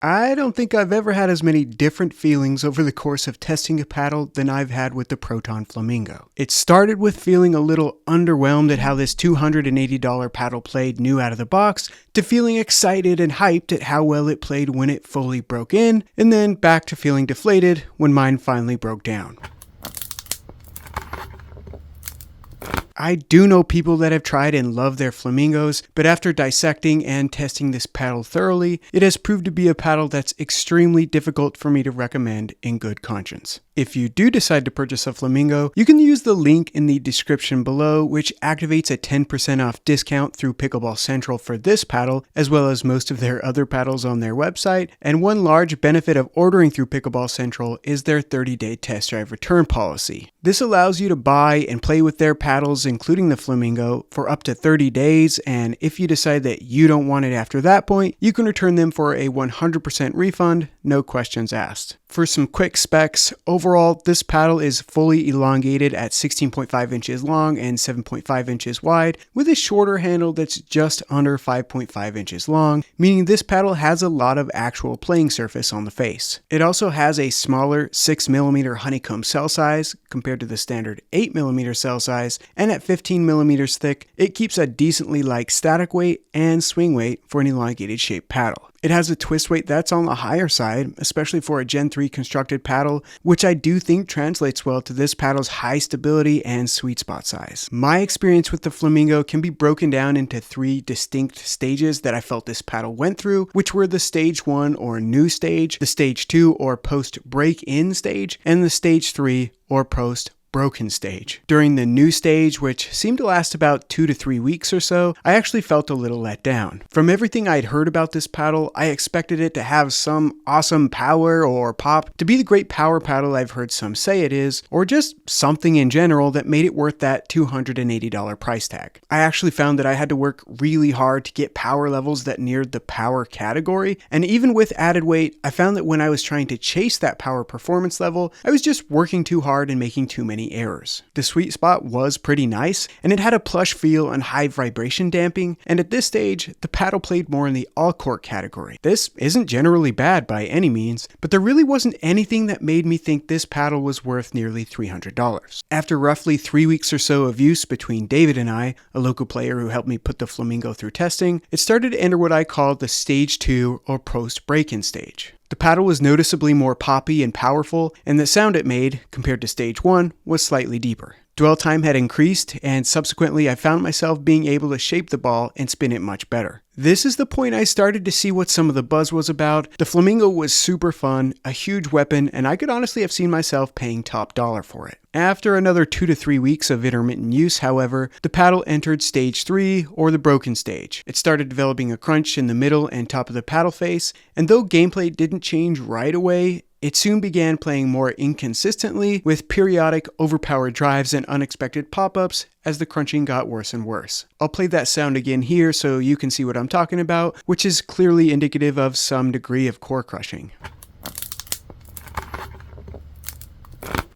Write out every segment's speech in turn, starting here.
I don't think I've ever had as many different feelings over the course of testing a paddle than I've had with the Proton Flamingo. It started with feeling a little underwhelmed at how this $280 paddle played new out of the box, to feeling excited and hyped at how well it played when it fully broke in, and then back to feeling deflated when mine finally broke down. I do know people that have tried and love their Flamingos, but after dissecting and testing this paddle thoroughly, it has proved to be a paddle that's extremely difficult for me to recommend in good conscience. If you do decide to purchase a Flamingo, you can use the link in the description below, which activates a 10% off discount through Pickleball Central for this paddle, as well as most of their other paddles on their website. And one large benefit of ordering through Pickleball Central is their 30-day test drive return policy. This allows you to buy and play with their paddles, including the Flamingo, for up to 30 days, and if you decide that you don't want it after that point, you can return them for a 100% refund, no questions asked. For some quick specs, overall, this paddle is fully elongated at 16.5 inches long and 7.5 inches wide, with a shorter handle that's just under 5.5 inches long, meaning this paddle has a lot of actual playing surface on the face. It also has a smaller 6mm honeycomb cell size compared to the standard 8mm cell size, and at 15mm thick, it keeps a decently light static weight and swing weight for an elongated shaped paddle. It has a twist weight that's on the higher side, especially for a Gen 3 constructed paddle, which I do think translates well to this paddle's high stability and sweet spot size. My experience with the Flamingo can be broken down into 3 distinct stages that I felt this paddle went through, which were the stage 1 or new stage, the stage 2 or post break-in stage, and the stage 3 or post broken stage. During the new stage, which seemed to last about 2 to 3 weeks or so, I actually felt a little let down. From everything I'd heard about this paddle, I expected it to have some awesome power or pop, to be the great power paddle I've heard some say it is, or just something in general that made it worth that $280 price tag. I actually found that I had to work really hard to get power levels that neared the power category, and even with added weight, I found that when I was trying to chase that power performance level, I was just working too hard and making too many errors. The sweet spot was pretty nice, and it had a plush feel and high vibration damping, and at this stage, the paddle played more in the all-court category. This isn't generally bad by any means, but there really wasn't anything that made me think this paddle was worth nearly $300. After roughly 3 weeks or so of use between David and I, a local player who helped me put the Flamingo through testing, it started to enter what I call the stage 2 or post break-in stage. The paddle was noticeably more poppy and powerful, and the sound it made, compared to stage 1, was slightly deeper. Dwell time had increased, and subsequently I found myself being able to shape the ball and spin it much better. This is the point I started to see what some of the buzz was about. The Flamingo was super fun, a huge weapon, and I could honestly have seen myself paying top dollar for it. After another 2 to 3 weeks of intermittent use, however, the paddle entered stage 3, or the broken stage. It started developing a crunch in the middle and top of the paddle face, and though gameplay didn't change right away, it soon began playing more inconsistently, with periodic overpowered drives and unexpected pop-ups as the crunching got worse and worse. I'll play that sound again here so you can see what I'm talking about, which is clearly indicative of some degree of core crushing.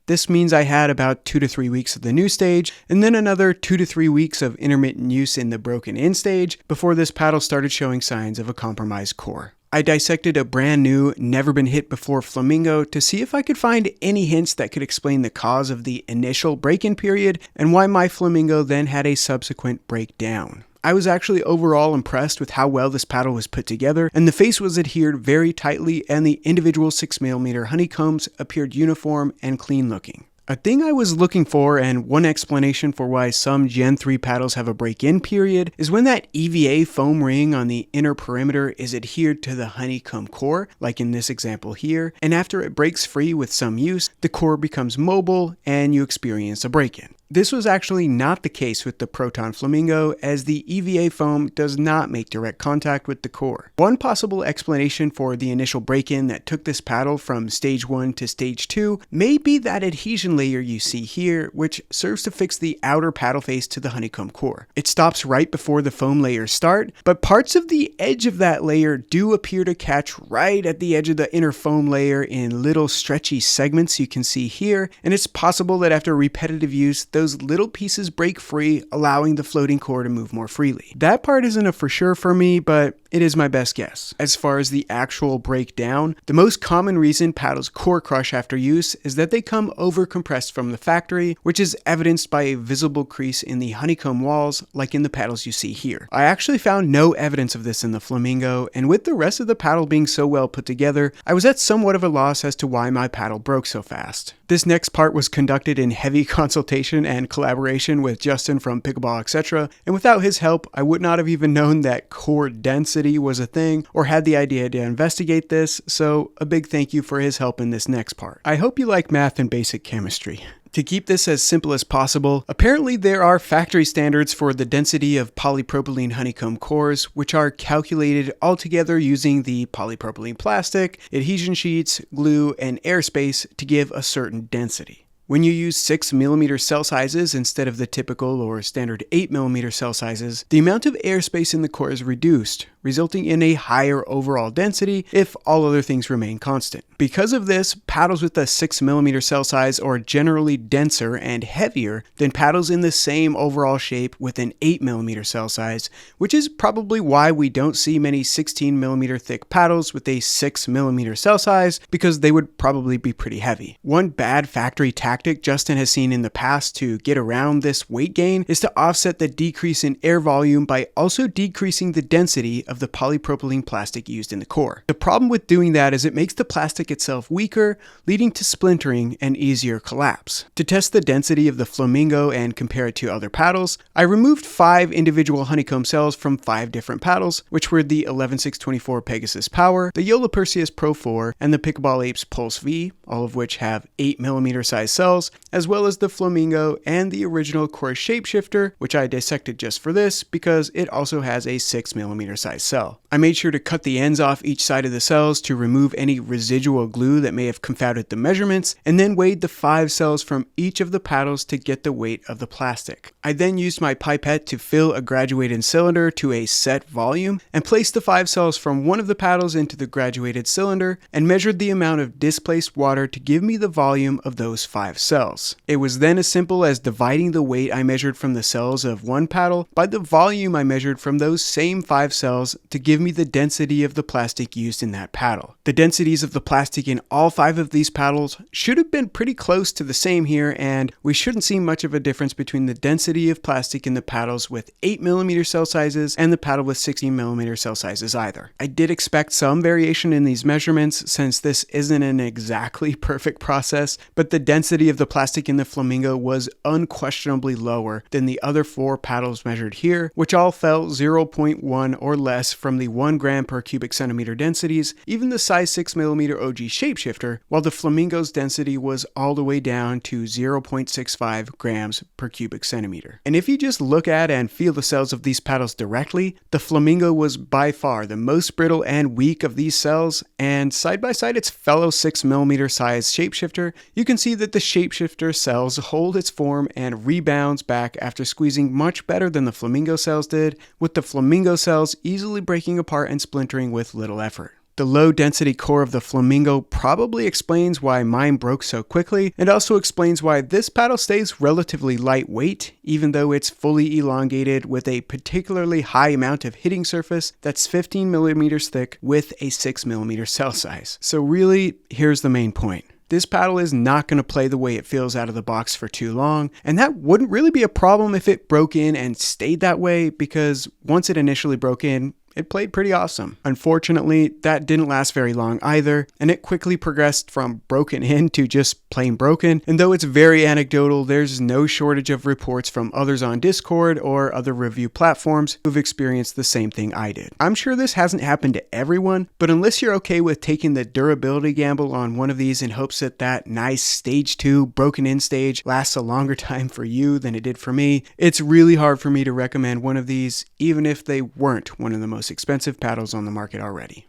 This means I had about 2 to 3 weeks of the new stage, and then another 2 to 3 weeks of intermittent use in the broken in stage before this paddle started showing signs of a compromised core. I dissected a brand new, never been hit before Flamingo to see if I could find any hints that could explain the cause of the initial break-in period and why my Flamingo then had a subsequent breakdown. I was actually overall impressed with how well this paddle was put together, and the face was adhered very tightly, and the individual 6mm honeycombs appeared uniform and clean looking. A thing I was looking for, and one explanation for why some Gen 3 paddles have a break-in period, is when that EVA foam ring on the inner perimeter is adhered to the honeycomb core, like in this example here, and after it breaks free with some use, the core becomes mobile and you experience a break-in. This was actually not the case with the Proton Flamingo, as the EVA foam does not make direct contact with the core. One possible explanation for the initial break-in that took this paddle from stage 1 to stage 2 may be that adhesion layer you see here, which serves to fix the outer paddle face to the honeycomb core. It stops right before the foam layers start, but parts of the edge of that layer do appear to catch right at the edge of the inner foam layer in little stretchy segments you can see here, and it's possible that after repetitive use, those little pieces break free, allowing the floating core to move more freely. That part isn't a for sure for me, but it is my best guess. As far as the actual breakdown, the most common reason paddles core crush after use is that they come over-compressed from the factory, which is evidenced by a visible crease in the honeycomb walls, like in the paddles you see here. I actually found no evidence of this in the Flamingo, and with the rest of the paddle being so well put together, I was at somewhat of a loss as to why my paddle broke so fast. This next part was conducted in heavy consultation and collaboration with Justin from Pickleball Etc., and without his help, I would not have even known that core density was a thing or had the idea to investigate this, so a big thank you for his help in this next part. I hope you like math and basic chemistry. To keep this as simple as possible, apparently there are factory standards for the density of polypropylene honeycomb cores, which are calculated altogether using the polypropylene plastic, adhesion sheets, glue, and airspace to give a certain density. When you use 6mm cell sizes instead of the typical or standard 8mm cell sizes, the amount of airspace in the core is reduced, resulting in a higher overall density if all other things remain constant. Because of this, paddles with a 6mm cell size are generally denser and heavier than paddles in the same overall shape with an 8mm cell size, which is probably why we don't see many 16mm thick paddles with a 6mm cell size, because they would probably be pretty heavy. One bad factory tactic Justin has seen in the past to get around this weight gain is to offset the decrease in air volume by also decreasing the density of the polypropylene plastic used in the core. The problem with doing that is it makes the plastic itself weaker, leading to splintering and easier collapse. To test the density of the Flamingo and compare it to other paddles, I removed 5 individual honeycomb cells from 5 different paddles, which were the 11624 Pegasus Power, the Yola Perseus Pro 4, and the Pickleball Apes Pulse V, all of which have 8mm size cells, as well as the Flamingo and the original core shapeshifter, which I dissected just for this because it also has a 6mm size cell. I made sure to cut the ends off each side of the cells to remove any residual glue that may have confounded the measurements, and then weighed the 5 cells from each of the paddles to get the weight of the plastic. I then used my pipette to fill a graduated cylinder to a set volume and placed the 5 cells from one of the paddles into the graduated cylinder and measured the amount of displaced water to give me the volume of those 5 cells. It was then as simple as dividing the weight I measured from the cells of one paddle by the volume I measured from those same 5 cells to give me the density of the plastic used in that paddle. The densities of the plastic in all 5 of these paddles should have been pretty close to the same here, and we shouldn't see much of a difference between the density of plastic in the paddles with 8mm cell sizes and the paddle with 16mm cell sizes either. I did expect some variation in these measurements since this isn't an exactly perfect process, but the density of the plastic in the Flamingo was unquestionably lower than the other 4 paddles measured here, which all fell 0.1 or less from the 1 gram per cubic centimeter densities, even the size 6mm OG shapeshifter, while the Flamingo's density was all the way down to 0.65 grams per cubic centimeter. And if you just look at and feel the cells of these paddles directly, the Flamingo was by far the most brittle and weak of these cells, and side by side its fellow 6mm size shapeshifter, you can see that the shapeshifter cells hold its form and rebounds back after squeezing much better than the Flamingo cells did, with the Flamingo cells easily breaking apart and splintering with little effort. The low density core of the Flamingo probably explains why mine broke so quickly, and also explains why this paddle stays relatively lightweight, even though it's fully elongated with a particularly high amount of hitting surface that's 15mm thick with a 6mm cell size. So really, here's the main point. This paddle is not going to play the way it feels out of the box for too long, and that wouldn't really be a problem if it broke in and stayed that way, because once it initially broke in, it played pretty awesome. Unfortunately, that didn't last very long either, and it quickly progressed from broken in to just plain broken, and though it's very anecdotal, there's no shortage of reports from others on Discord or other review platforms who've experienced the same thing I did. I'm sure this hasn't happened to everyone, but unless you're okay with taking the durability gamble on one of these in hopes that that nice stage 2 broken in stage lasts a longer time for you than it did for me, it's really hard for me to recommend one of these, even if they weren't one of the most expensive paddles on the market already.